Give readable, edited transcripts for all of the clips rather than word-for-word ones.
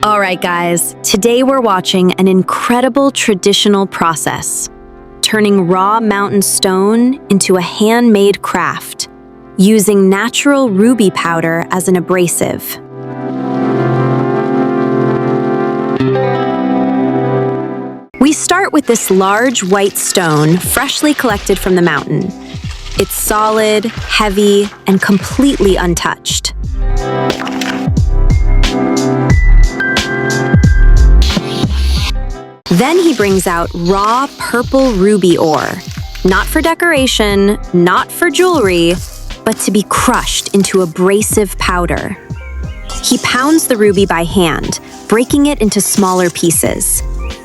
All right, guys, today we're watching an incredible traditional process, turning raw mountain stone into a handmade craft, using natural ruby powder as an abrasive. We start with this large white stone freshly collected from the mountain. It's solid, heavy, and completely untouched. Then he brings out raw purple ruby ore, not for decoration, not for jewelry, but to be crushed into abrasive powder. He pounds the ruby by hand, breaking it into smaller pieces,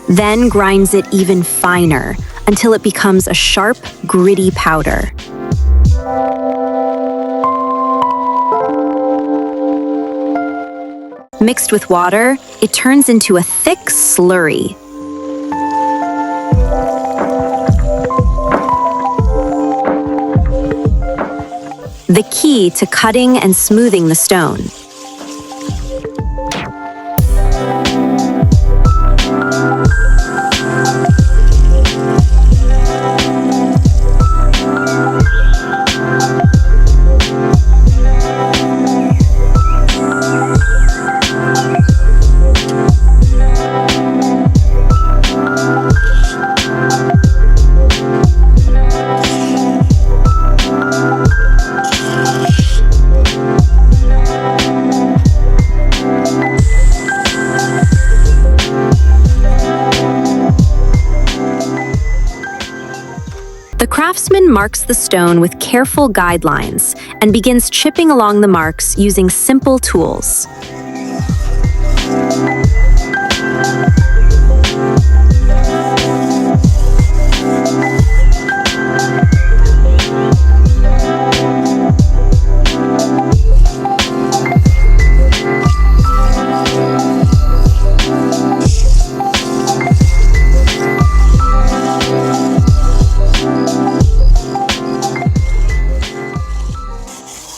then grinds it even finer until it becomes a sharp, gritty powder. Mixed with water, it turns into a thick slurry. The key to cutting and smoothing the stone. The craftsman marks the stone with careful guidelines and begins chipping along the marks using simple tools.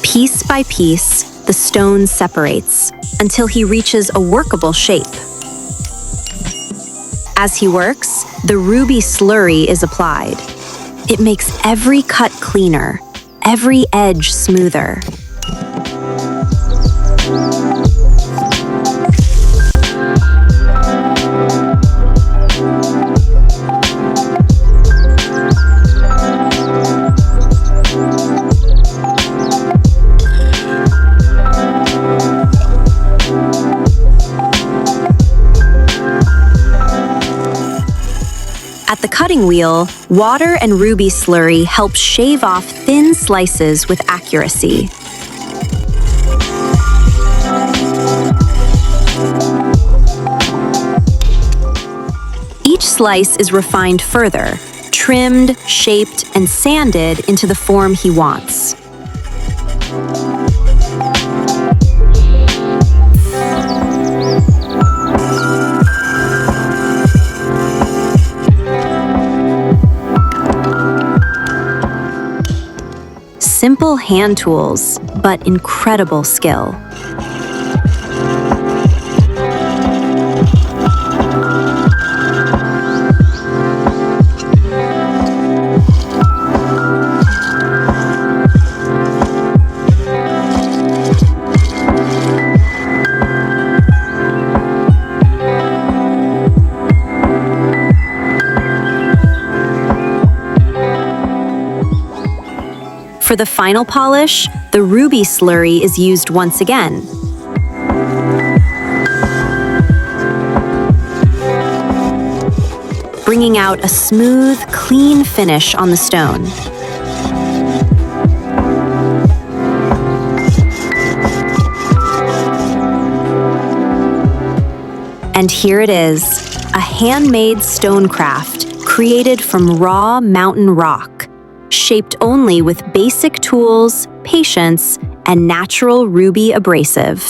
Piece by piece, the stone separates until he reaches a workable shape. As he works, the ruby slurry is applied. It makes every cut cleaner, every edge smoother. At the cutting wheel, water and ruby slurry help shave off thin slices with accuracy. Each slice is refined further, trimmed, shaped, and sanded into the form he wants. Simple hand tools, but incredible skill. For the final polish, the ruby slurry is used once again. Bringing out a smooth, clean finish on the stone. And here it is, a handmade stone craft created from raw mountain rock, shaped only with basic tools, patience, and natural ruby abrasive.